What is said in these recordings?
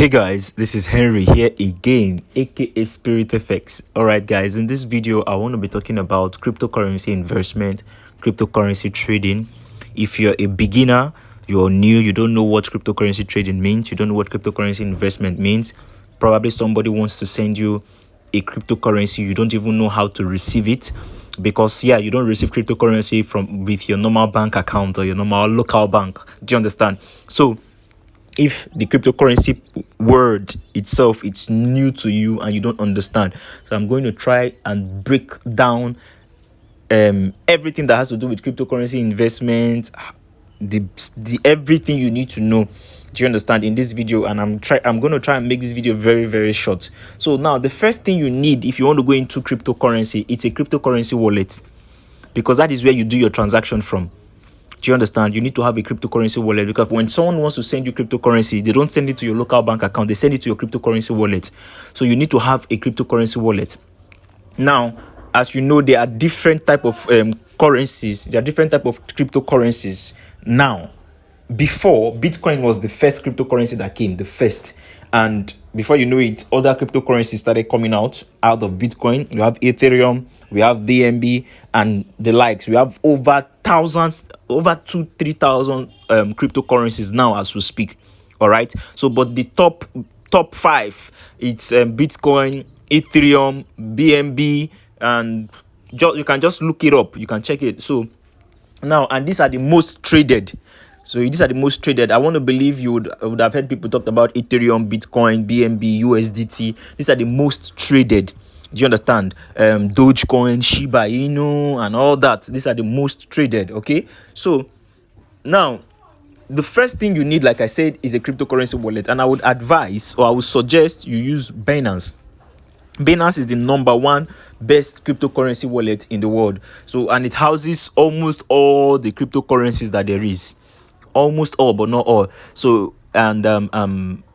Hey guys, this is Henry here again, aka Spirit FX. Alright guys, in this video I want to be talking about cryptocurrency investment, cryptocurrency trading. If you're a beginner, you're new, you don't know what cryptocurrency trading means, you don't know what cryptocurrency investment means, probably somebody wants to send you a cryptocurrency, you don't even know how to receive it, because you don't receive cryptocurrency from with your normal bank account or your normal local bank. Do you understand? So if the cryptocurrency word itself it's new to you and you don't understand, so I'm going to try and break down everything that has to do with cryptocurrency investment, the everything you need to know. Do you understand, in this video? And I'm going to try and make this video very, very short. So now the first thing you need if you want to go into cryptocurrency, it's a cryptocurrency wallet, because that is where you do your transaction from. Do you understand? You need to have a cryptocurrency wallet, because when someone wants to send you cryptocurrency, they don't send it to your local bank account, they send it to your cryptocurrency wallet. So you need to have a cryptocurrency wallet. Now, as you know, there are different type of currencies. There are different type of cryptocurrencies. Now, before, Bitcoin was the first cryptocurrency that came, the first. And before you know it, other cryptocurrencies started coming out of Bitcoin. We have Ethereum, we have BNB, and the likes. We have over 3,000 cryptocurrencies now as we speak. All right. So, but the top five, it's Bitcoin, Ethereum, BNB, and you can just look it up. You can check it. So now, and these are the most traded. So these are the most traded. I want to believe you would have heard people talk about Ethereum, Bitcoin, BNB, USDT. These are the most traded. Do you understand? Dogecoin, Shiba Inu, and all that. These are the most traded. Okay. So now, the first thing you need, like I said, is a cryptocurrency wallet, and I would advise, or I would suggest, you use Binance. Binance is the number one best cryptocurrency wallet in the world. So, and it houses almost all the cryptocurrencies that there is. Almost all, but not all. So, and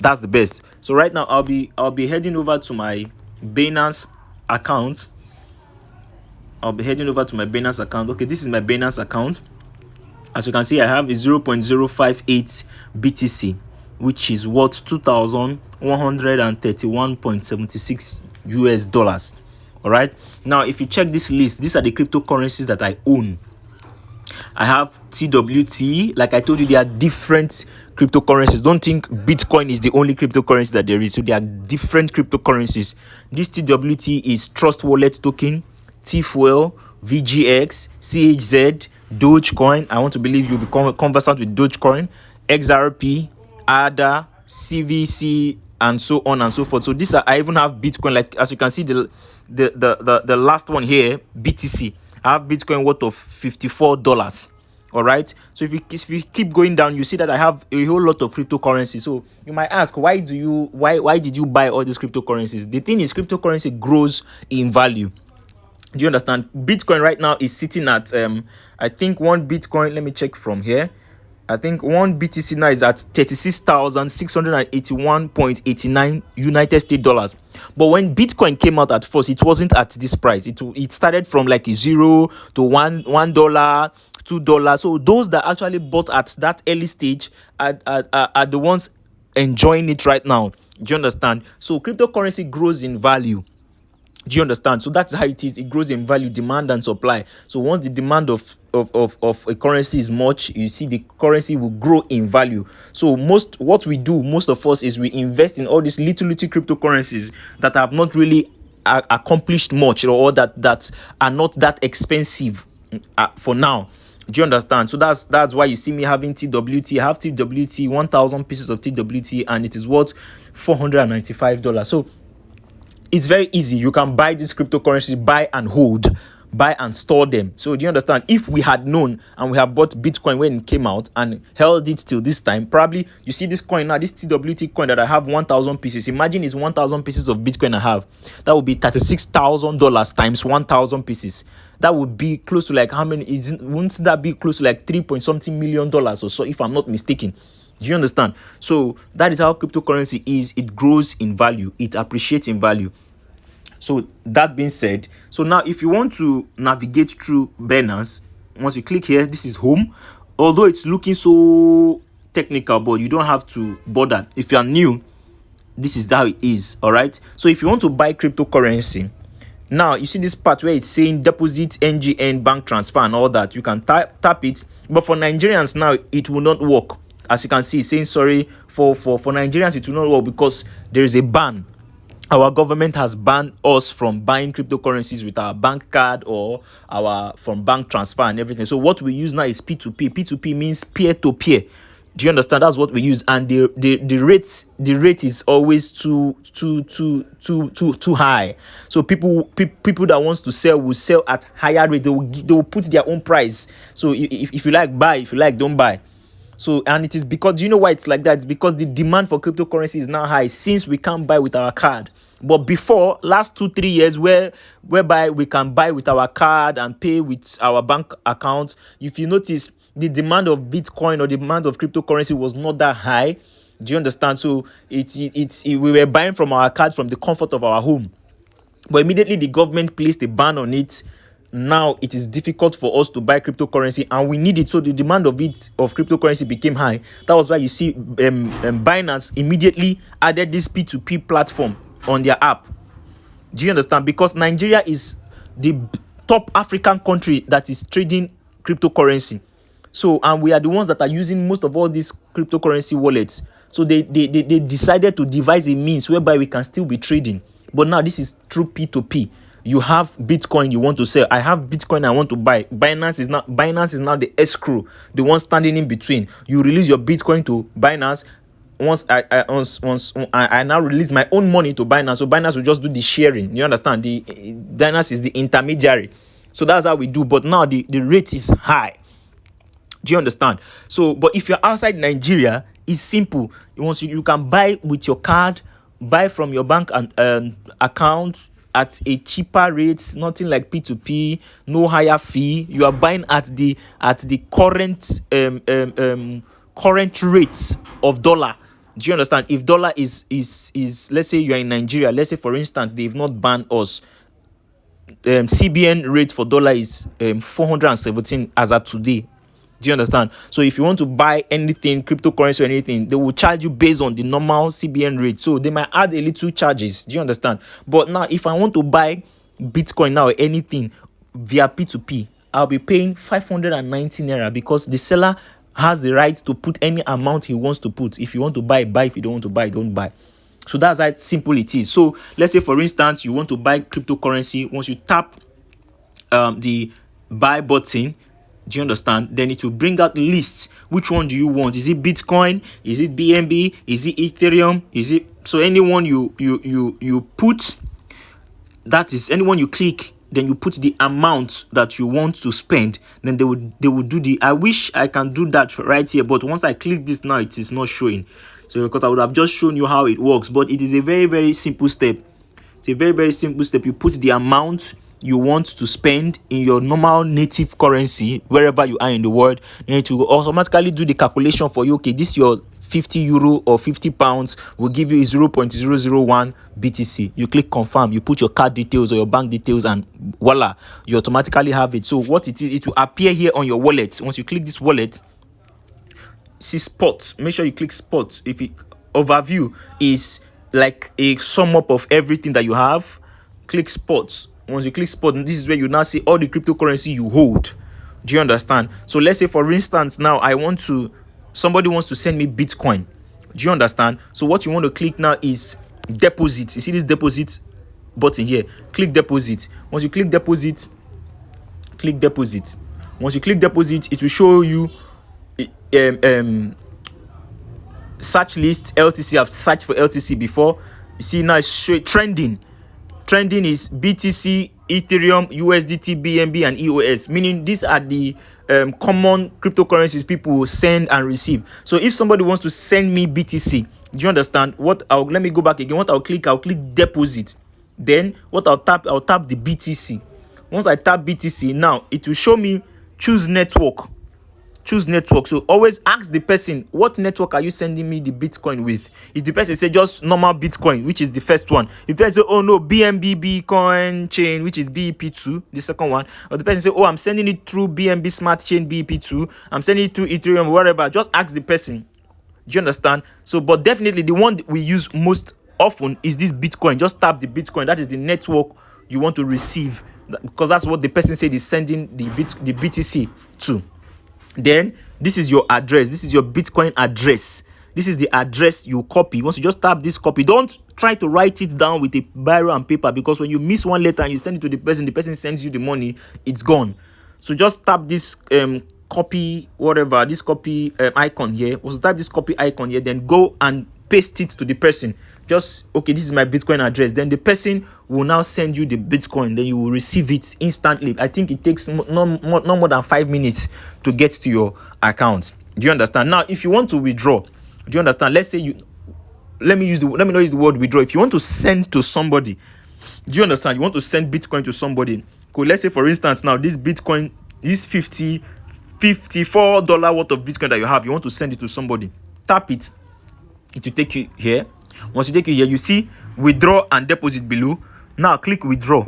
that's the best. So right now I'll be heading over to my Binance account. Okay, this is my Binance account. As you can see, I have a 0.058 BTC, which is worth $2,131.76 US dollars. All right. Now, if you check this list, these are the cryptocurrencies that I own. I have TWT. Like I told you, there are different cryptocurrencies. Don't think Bitcoin is the only cryptocurrency that there is. So there are different cryptocurrencies. This TWT is Trust Wallet Token, TFuel, VGX, CHZ, Dogecoin. I want to believe you'll become conversant with Dogecoin, XRP, ADA, CVC, and so on and so forth. So these are, I even have Bitcoin. Like as you can see, the last one here, BTC. I have Bitcoin worth of $54. All right. So if you keep going down, you see that I have a whole lot of cryptocurrency. So you might ask, why did you buy all these cryptocurrencies? The thing is, cryptocurrency grows in value. Do you understand? Bitcoin right now is sitting at I think one Bitcoin, let me check from here. I think one BTC now is at 36,681.89 United States dollars. But when Bitcoin came out at first, it wasn't at this price. It started from like $0 to $1, $2. So those that actually bought at that early stage are the ones enjoying it right now. Do you understand? So cryptocurrency grows in value. Do you understand? So that's how it is. It grows in value, demand and supply. So once the demand of a currency is much, you see the currency will grow in value. So most of us is we invest in all these little cryptocurrencies that have not really accomplished much, or that are not that expensive for now. Do you understand? So that's why you see me having TWT. I have TWT, 1,000 pieces of TWT, and it is worth $495. So it's very easy. You can buy this cryptocurrency, buy and hold, buy and store them. So do you understand? If we had known and we have bought Bitcoin when it came out and held it till this time, probably you see this coin now, this TWT coin that I have 1,000 pieces. Imagine it's 1,000 pieces of Bitcoin I have. That would be $36,000 times 1,000 pieces. That would be close to like how many? Wouldn't that be close to like $3 million or so, if I'm not mistaken? Do you understand? So that is how cryptocurrency is. It grows in value. It appreciates in value. So that being said, so now if you want to navigate through Binance, once you click here, this is home. Although it's looking so technical, but you don't have to bother. If you are new, This is how it is. All right. So if you want to buy cryptocurrency, now you see this part where it's saying deposit, NGN, bank transfer, and all that. You can tap it, but for Nigerians now it will not work. As you can see, it's saying sorry for Nigerians it will not work because there is a ban. Our government has banned us from buying cryptocurrencies with our bank card or our from bank transfer and everything. So what we use now is P2P. P2P means peer to peer. Do you understand? That's what we use, and the rate is always too high. So people that wants to sell will sell at higher rate. They will put their own price. So if you like, buy. If you like, don't buy. So, and it is because, do you know why it's like that? It's because the demand for cryptocurrency is now high since we can't buy with our card. But before, last 2-3 years, whereby we can buy with our card and pay with our bank account, if you notice, the demand of Bitcoin or the demand of cryptocurrency was not that high. Do you understand? So we were buying from our card from the comfort of our home. But immediately the government placed a ban on it. Now it is difficult for us to buy cryptocurrency, and we need it. So the demand of cryptocurrency became high. That was why you see Binance immediately added this P2P platform on their app. Do you understand? Because Nigeria is the top African country that is trading cryptocurrency. So, and we are the ones that are using most of all these cryptocurrency wallets. So they decided to devise a means whereby we can still be trading. But now this is through P2P. You have Bitcoin you want to sell. I have Bitcoin I want to buy. Binance is now the escrow, the one standing in between. You release your Bitcoin to Binance. Once I now release my own money to Binance, so Binance will just do the sharing. You understand? The Binance is the intermediary. So that's how we do. But now the rate is high. Do you understand? So, but if you're outside Nigeria, it's simple. Once you can buy with your card, buy from your bank and account at a cheaper rate, nothing like P2P, no higher fee. You are buying at the current current rate of dollar. Do you understand? If dollar is let's say you are in Nigeria, let's say for instance they've not banned us. CBN rate for dollar is 417 as at today. Do you understand? So if you want to buy anything, cryptocurrency or anything, they will charge you based on the normal CBN rate. So they might add a little charges. Do you understand? But now if I want to buy Bitcoin now or anything via P2P, I'll be paying 590 naira because the seller has the right to put any amount he wants to put. If you want to buy, buy. If you don't want to buy, don't buy. So that's how simple it is. So let's say for instance you want to buy cryptocurrency. Once you tap the buy button, do you understand? Then it will bring out lists. Which one do you want? Is it Bitcoin? Is it BNB? Is it Ethereum? Is it so anyone you put, that is anyone you click, then you put the amount that you want to spend. Then they will do the. I wish I can do that right here, but once I click this now, it is not showing. So because I would have just shown you how it works, but it is a very, very simple step. It's a very, very simple step. You put the amount you want to spend in your normal native currency wherever you are in the world, and it will automatically do the calculation for you. Okay, this your 50 euro or 50 pounds will give you 0.001 BTC. You click confirm, you put your card details or your bank details, and voila, you automatically have it. So what it is, it will appear here on your wallet. Once you click this wallet, see spot, make sure you click spot. If it overview is like a sum up of everything that you have, click spot. Once you click spot, this is where you now see all the cryptocurrency you hold. Do you understand? So let's say for instance now somebody wants to send me Bitcoin. Do you understand? So what you want to click now is deposit. You see this deposit button here, click deposit. Once you click deposit, click deposit. Once you click deposit, it will show you search list LTC. I've searched for LTC before. You see now it's trending is BTC, Ethereum, USDT, BNB, and EOS, meaning these are the common cryptocurrencies people send and receive. So if somebody wants to send me BTC, do you understand? Let me go back again. I'll click deposit. Then I'll tap the BTC. Once I tap BTC, now it will show me choose network. So always ask the person, what network are you sending me the Bitcoin with? If the person say just normal Bitcoin, which is the first one, if they say, oh no, BNB Bitcoin chain, which is BEP2, the second one, or the person say, oh, I'm sending it through BNB smart chain BEP2, I'm sending it through Ethereum, whatever, just ask the person. Do you understand? So but definitely the one we use most often is this Bitcoin. Just tap the Bitcoin. That is the network you want to receive, because that's what the person said is sending the BTC to. Then this is your address. This is your Bitcoin address. This is the address you copy. Once you just tap this copy, don't try to write it down with a biro and paper, because when you miss one letter and you send it to the person sends you the money, it's gone. So just tap this copy, whatever, this copy icon here. Also tap this copy icon here, then go and paste it to the person. Just, okay, this is my Bitcoin address. Then the person will now send you the Bitcoin. Then you will receive it instantly. I think it takes no more than 5 minutes to get to your account. Do you understand? Now, if you want to withdraw, do you understand? Let's say let me not use the word withdraw. If you want to send to somebody, do you understand? You want to send Bitcoin to somebody. Cool. Let's say, for instance, now this Bitcoin, this $54 worth of Bitcoin that you have, you want to send it to somebody. Tap it. It will take you here. Once you take you here, you see withdraw and deposit below. Now click withdraw.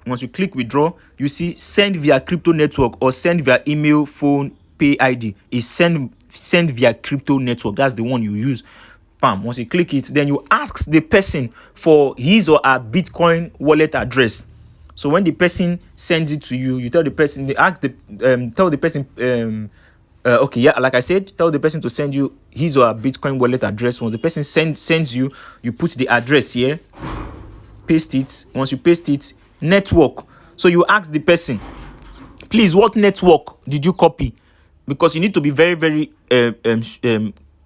Once you click withdraw, you see send via crypto network or send via email, phone, pay ID. Is send via crypto network. That's the one you use. Bam. Once you click it, then you ask the person for his or her Bitcoin wallet address. So when the person sends it to you, you tell the person, tell the person, okay, yeah, like I said, tell the person to send you his or her Bitcoin wallet address. Once the person sends you, you put the address here, paste it. Once you paste it, network. So you ask the person, please, what network did you copy? Because you need to be very, very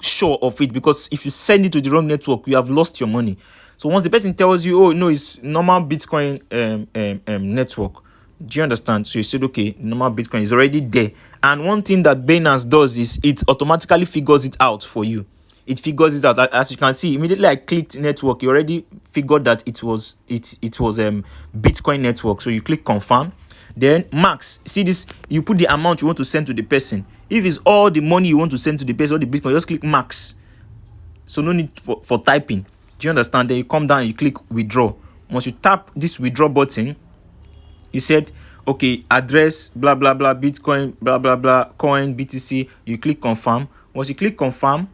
sure of it, because if you send it to the wrong network, you have lost your money. So once the person tells you, oh no, it's normal Bitcoin network, do you understand? So you said, okay, normal Bitcoin is already there. And one thing that Binance does is it automatically figures it out for you. It figures it out. As you can see, immediately I clicked network, you already figured that it was Bitcoin network. So you click confirm. Then max, see this, you put the amount you want to send to the person. If it's all the money you want to send to the person, or the Bitcoin, just click max. So no need for typing. Do you understand? Then you come down and you click withdraw. Once you tap this withdraw button, you said, okay, address, blah, blah, blah, Bitcoin, blah, blah, blah, coin, BTC. You click confirm. Once you click confirm,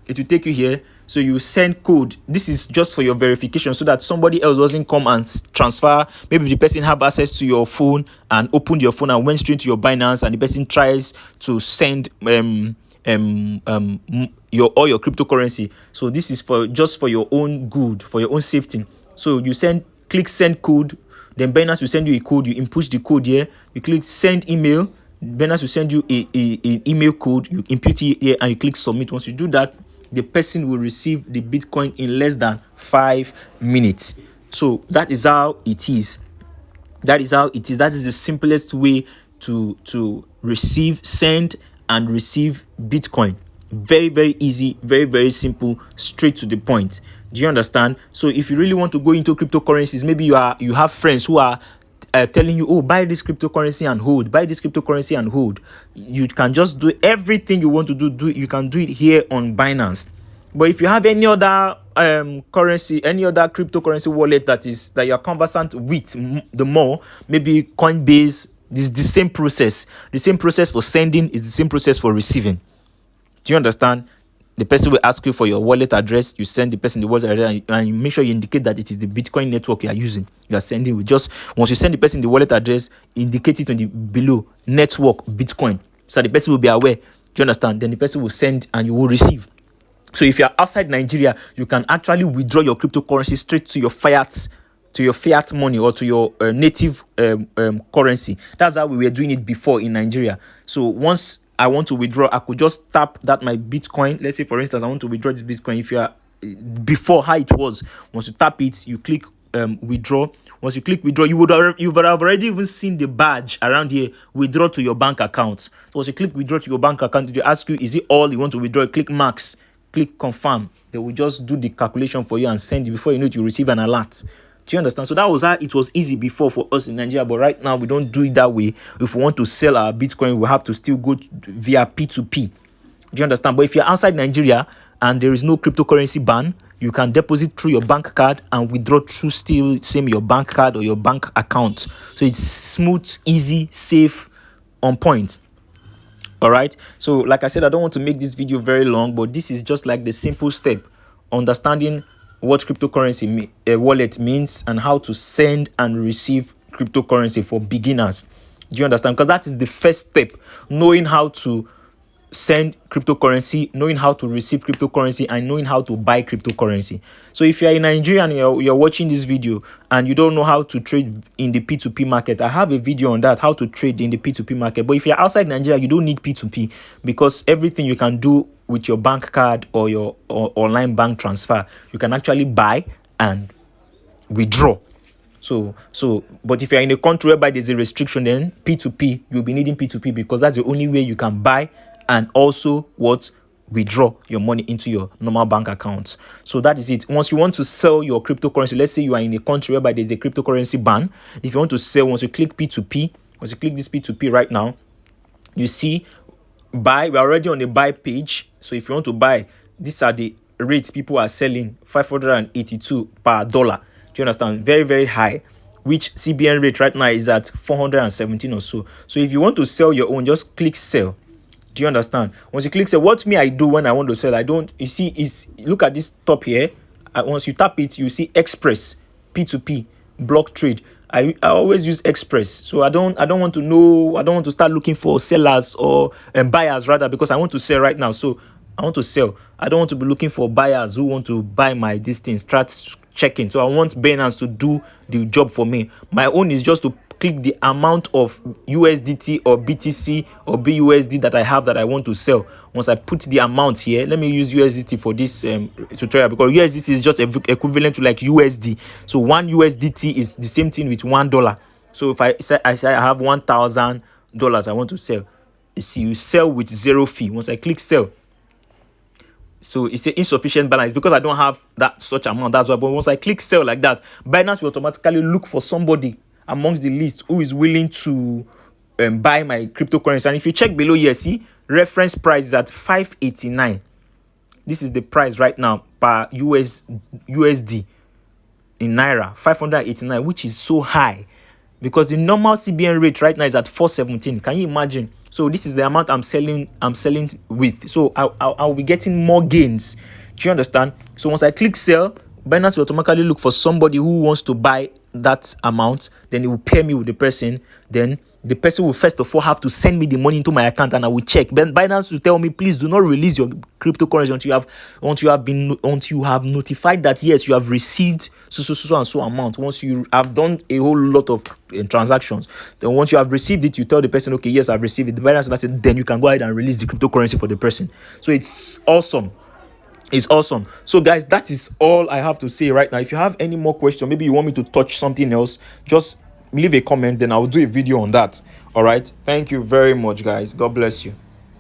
it will take you here. So you send code. This is just for your verification, so that somebody else doesn't come and transfer. Maybe the person have access to your phone and opened your phone and went straight to your Binance, and the person tries to send all your cryptocurrency. So this is just for your own good, for your own safety. So you click send code. Then Binance will send you a code. You input the code here. You click send email. Binance will send you an email code. You input it here and you click submit. Once you do that, the person will receive the Bitcoin in less than 5 minutes. So that is how it is. That is the simplest way to send and receive Bitcoin. Very, very easy, very, very simple, straight to the point. Do you understand? So if you really want to go into cryptocurrencies, maybe you have friends who are telling you, oh, buy this cryptocurrency and hold, buy this cryptocurrency and hold. You can just do everything you want to do. You can do it here on Binance. But if you have any other currency, any other cryptocurrency wallet that you are conversant with, the more, maybe Coinbase, this is the same process. The same process for sending is the same process for receiving. Do you understand? The person will ask you for your wallet address. You send the person the wallet address, and you make sure you indicate that it is the Bitcoin network you are using. You are sending with just once you send the person the wallet address, indicate it on the below network Bitcoin, so the person will be aware. Do you understand? Then the person will send and you will receive. So if you are outside Nigeria, you can actually withdraw your cryptocurrency straight to your fiat money, or to your native currency. That's how we were doing it before in Nigeria. So once I want to withdraw, I could just tap that my Bitcoin. Let's say, for instance, I want to withdraw this Bitcoin. If you are before how it was, once you tap it, you click withdraw. Once you click withdraw, you would have already even seen the badge around here, withdraw to your bank account. So once you click withdraw to your bank account, they ask you, is it all you want to withdraw? Click max, click confirm. They will just do the calculation for you and send you. Before you know it, you receive an alert. Do you understand? So that was how it was easy before for us in Nigeria, but right now we don't do it that way. If we want to sell our Bitcoin, we have to still go via P2P. Do you understand? But if you're outside Nigeria and there is no cryptocurrency ban, you can deposit through your bank card and withdraw through still same your bank card or your bank account. So it's smooth, easy, safe, on point. All right. So like I said, I don't want to make this video very long, but this is just like the simple step, understanding what cryptocurrency wallet means, and how to send and receive cryptocurrency for beginners. Do you understand? Because that is the first step, knowing how to send cryptocurrency, knowing how to receive cryptocurrency, and knowing how to buy cryptocurrency. So if you're in Nigeria and you're watching this video and you don't know how to trade in the P2P market, I have a video on that, how to trade in the P2P market. But if you're outside Nigeria, you don't need P2P, because everything you can do with your bank card or your online bank transfer, you can actually buy and withdraw. But if you're in a country whereby there's a restriction, then P2P, you'll be needing P2P, because that's the only way you can buy and also withdraw your money into your normal bank account. So that is it. Once you want to sell your cryptocurrency, let's say you are in a country whereby there's a cryptocurrency ban. If you want to sell, once you click P2P, once you click this P2P right now, you see buy. We're already on the buy page. So if you want to buy, these are the rates people are selling: 582 per dollar. Do you understand? Very, very high, which CBN rate right now is at 417 or so. So if you want to sell your own, just click sell. Do you understand? Once you click sell, what me I do when I want to sell, I don't, you see, look at this top here. Once you tap it, you see Express, P2P, block trade. I always use Express. So I don't want to start looking for sellers or buyers rather, because I want to sell right now. So I want to sell. I don't want to be looking for buyers who want to buy my distance, start checking. So I want Binance to do the job for me. My own is just to click the amount of USDT or BTC or BUSD that I have that I want to sell. Once I put the amount here, let me use USDT for this tutorial, because USDT is just equivalent to like USD. So one USDT is the same thing with $1. So if I say I have $1,000 I want to sell, you see, you sell with zero fee. Once I click sell, so it's an insufficient balance because I don't have that such amount. That's why. But once I click sell like that, Binance will automatically look for somebody amongst the list who is willing to buy my cryptocurrency. And if you check below here, see, reference price is at 589. This is the price right now per USD in Naira, 589, which is so high, because the normal CBN rate right now is at 417. Can you imagine? So this is the amount I'm selling with. So I'll be getting more gains. Do you understand? So once I click sell, Binance will automatically look for somebody who wants to buy that amount. Then it will pair me with the person. Then the person will first of all have to send me the money into my account, and I will check. Then Binance will tell me, please do not release your cryptocurrency until you have notified that yes, you have received so and so amount. Once you have done a whole lot of transactions, then once you have received it, you tell the person, okay, yes, I've received it. The Binance will say, then you can go ahead and release the cryptocurrency for the person. So it's awesome. It's awesome. So guys, that is all I have to say right now. If you have any more questions, maybe you want me to touch something else, just leave a comment, then I'll do a video on that. All right, thank you very much, guys. God bless you.